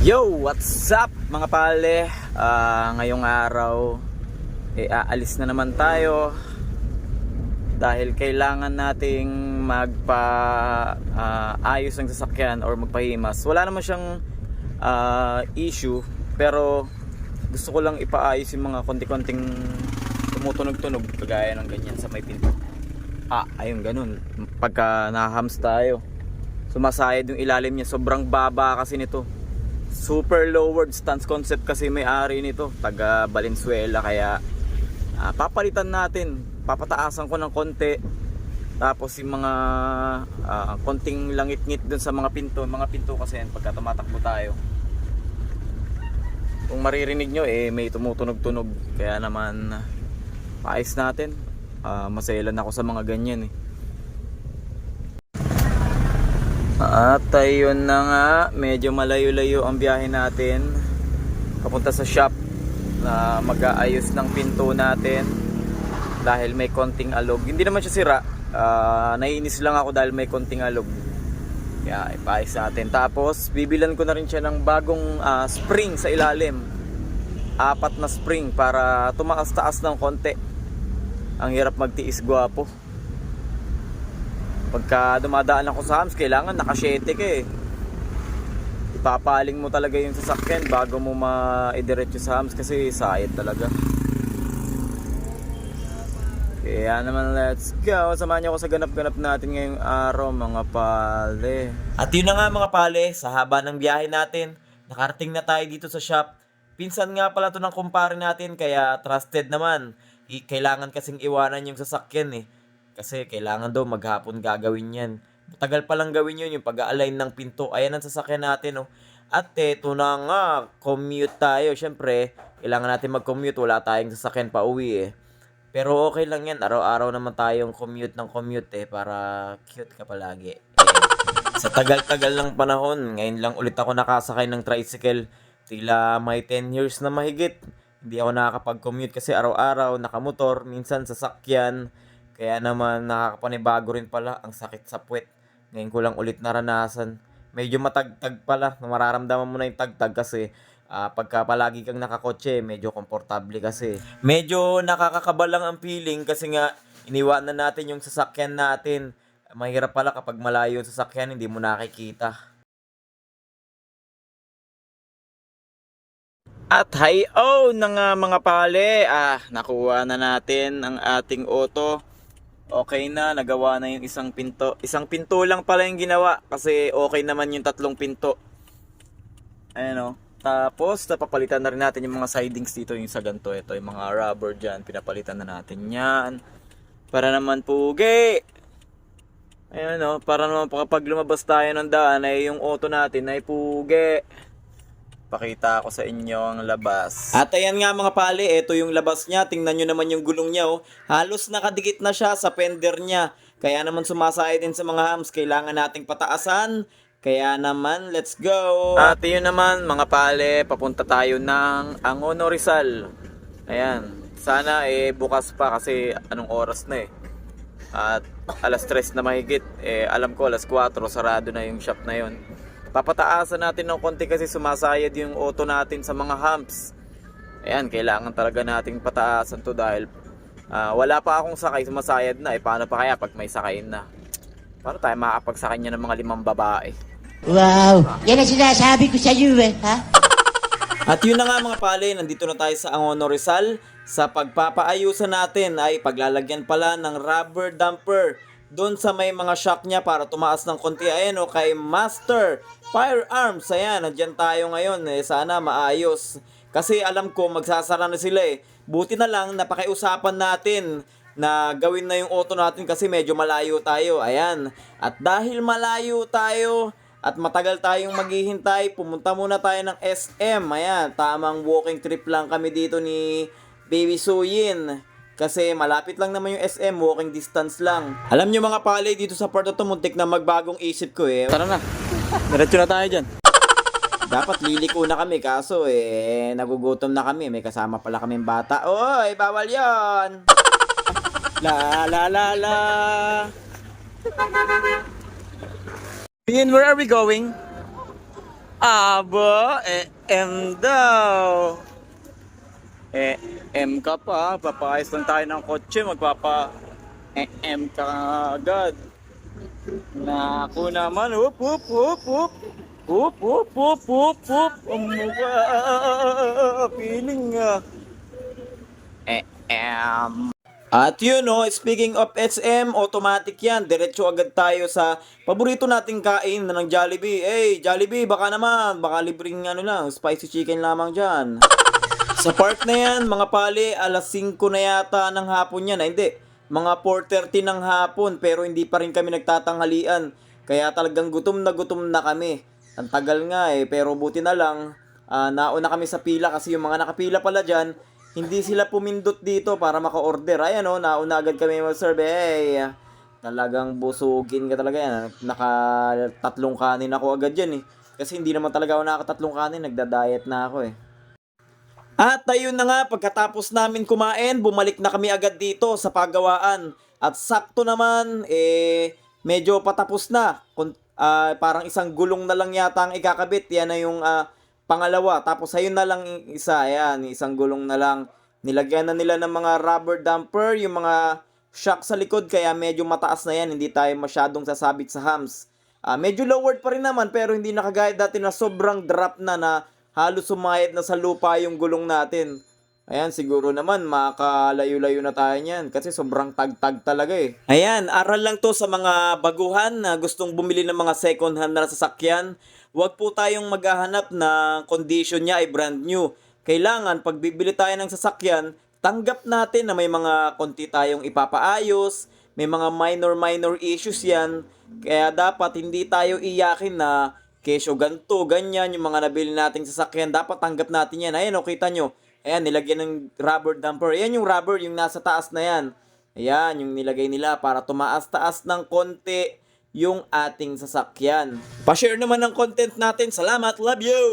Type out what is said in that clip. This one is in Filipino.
Yo! What's up mga pale? Ngayong araw aalis na naman tayo dahil kailangan nating ayos ng sasakyan or magpahimas. Wala naman siyang issue, pero gusto ko lang ipaayos yung mga konti-konting tumutunog-tunog kagaya ng ganyan sa may pinto. Ayun ganun. Pagka nahams tayo, sumasayad yung ilalim niya. Sobrang baba kasi nito. Super lowered stance concept kasi may-ari nito, taga Valenzuela, kaya papalitan natin, papataasan ko ng konti, tapos yung mga konting langit-ngit dun sa mga pinto kasi yan, pagka tumatakbo tayo, kung maririnig nyo may tumutunog-tunog, kaya naman paayos natin. Maselan ako sa mga ganyan At ayun na nga, medyo malayo-layo ang biyahe natin papunta sa shop na mag-aayos ng pinto natin dahil may konting alog. Hindi naman siya sira, naiinis lang ako dahil may konting alog, kaya ipaayos natin. Tapos bibilan ko na rin siya ng bagong spring sa ilalim, 4 na spring para tumaas-taas ng konti. Ang hirap magtiis, gwapo. Pagka dumadaan ako sa hams, kailangan naka-7 ka Ipapaling mo talaga yung sasakyan bago mo ma-idiretso sa hams kasi sayad talaga. Kaya naman, let's go. Samahan niyo ako sa ganap-ganap natin ngayong araw mga pale. At yun na nga mga pale, sa haba ng biyahe natin, nakarating na tayo dito sa shop. Pinsan nga pala to ng kumpare natin, kaya trusted naman. Kailangan kasing iwanan yung sasakyan kasi kailangan daw maghapon gagawin yan. Matagal palang gawin yun, yung pag-align ng pinto. Ayan ang sasakyan natin At eto na nga, commute tayo. Syempre, kailangan natin mag-commute. Wala tayong sasakyan pa uwi Pero okay lang yan. Araw-araw naman tayong commute ng commute para cute ka palagi. Sa tagal-tagal ng panahon, ngayon lang ulit ako nakasakay ng tricycle. Tila may 10 years na mahigit. Hindi ako nakakapag-commute kasi araw-araw nakamotor, minsan sasakyan. Kaya naman nakakapanibago rin pala, ang sakit sa puwet. Ngayon ko lang ulit naranasan. Medyo matagtag pala, mararamdaman mo na yung tagtag kasi pagka palagi kang nakakotse, medyo komportable kasi. Medyo nakakakaba lang ang feeling kasi nga iniwanan natin yung sasakyan natin. Mahirap pala kapag malayo yung sasakyan, hindi mo nakikita. At hi-oh na nga mga pale, nakuha na natin ang ating auto. Okay na, nagawa na yung isang pinto. Isang pinto lang pala yung ginawa kasi okay naman yung 3 pinto. Ayan Tapos napapalitan na rin natin yung mga sidings dito, yung sa ganito. Ito yung mga rubber dyan, pinapalitan na natin yan. Para naman pugi. Ayan para naman kapag lumabas tayo ng daan ay yung auto natin ay pugi. Pakita ko sa inyo ang labas. At ayan nga mga pale, ito yung labas niya. Tingnan nyo naman yung gulong niya Halos nakadikit na siya sa fender niya. Kaya naman sumasaya din sa mga hams. Kailangan nating pataasan. Kaya naman, let's go! At yun naman mga pale, papunta tayo ng Angono, Rizal. Ayan. Sana bukas pa kasi anong oras na At alas 3 na mahigit. Alam ko alas 4 sarado na yung shop na yun. Papataasan natin ng konti kasi sumasayad yung auto natin sa mga humps. Ayan, kailangan talaga nating pataasan to dahil wala pa akong sakay, sumasayad na paano pa kaya pag may sakay na? Paano tayo makapagsakay niya ng mga 5 babae? Wow! Yan ang sinasabi ko sa iyo ha? At yun na nga mga pale, nandito na tayo sa Angono, Rizal. Sa pagpapaayusan natin ay paglalagyan pala ng rubber damper doon sa may mga shock niya para tumaas ng konti. Ayan kay Master Firearms. Ayan, nandyan tayo ngayon. Sana maayos. Kasi alam ko magsasara na sila Buti na lang napakiusapan natin na gawin na yung auto natin kasi medyo malayo tayo. Ayan. At dahil malayo tayo at matagal tayong maghihintay, pumunta muna tayo ng SM. Ayan, tamang walking trip lang kami dito ni Baby Suyin. Kasi malapit lang naman yung SM, walking distance lang. Alam nyo mga pale, dito sa part na to, muntik na magbagong isip ko Tara na, diretso na tayo dyan. Dapat liliko na kami, kaso nagugutom na kami. May kasama pala kaming bata. Oy, bawal yon. La la la la. Ian, where are we going? Aba, M daw. M ka pa, papayos lang tayo ng kotse, M ka agad. Naku naman, whoop, whoop, whoop, whoop. Whoop, whoop, whoop, whoop, whoop. Ang mukha, feeling At yun no, speaking of SM, automatic yan. Diretso agad tayo sa paborito nating kain na ng Jollibee. Hey, Jollibee, baka naman, baka libreng lang, spicy chicken lamang dyan. Sa part na yan, mga pali, alas 5 na yata ng hapon yan. Hindi, mga 4:30 ng hapon, pero hindi pa rin kami nagtatanghalian. Kaya talagang gutom na kami. Ang tagal nga pero buti na lang, nauna kami sa pila kasi yung mga nakapila pala dyan, hindi sila pumindot dito para maka-order. Ayan nauna agad kami mag-serve. Hey, talagang busugin ka talaga yan. Naka-3 kanin ako agad yan Kasi hindi naman talaga ako naka-3 kanin, nagda-diet na ako At ayun na nga, pagkatapos namin kumain, bumalik na kami agad dito sa pagawaan. At sakto naman, medyo patapos na. Parang isang gulong na lang yata ang ikakabit. Yan na yung pangalawa. Tapos ayun na lang isa. Ayan, isang gulong na lang. Nilagyan na nila ng mga rubber damper, yung mga shock sa likod. Kaya medyo mataas na yan. Hindi tayo masyadong sasabit sa hams. Medyo lowered pa rin naman, pero hindi nakagaya dati na sobrang drop na halos sumayad na sa lupa yung gulong natin. Ayan, siguro naman makalayo-layo na tayo niyan kasi sobrang tagtag talaga Ayan, aral lang to sa mga baguhan na gustong bumili ng mga second hand na sasakyan. Huwag po tayong maghahanap na condition niya ay brand new. Kailangan pag bibili tayo ng sasakyan, tanggap natin na may mga konti tayong ipapaayos, may mga minor issues yan. Kaya dapat hindi tayo iyakin na kesyo ganto, ganyan, yung mga nabili nating sasakyan, dapat tanggap natin yan. Ayan kita nyo. Ayan, nilagyan ng rubber damper. Ayan yung rubber, yung nasa taas na yan. Ayan, yung nilagay nila para tumaas-taas ng konti yung ating sasakyan. Pa-share naman ng content natin. Salamat, love you!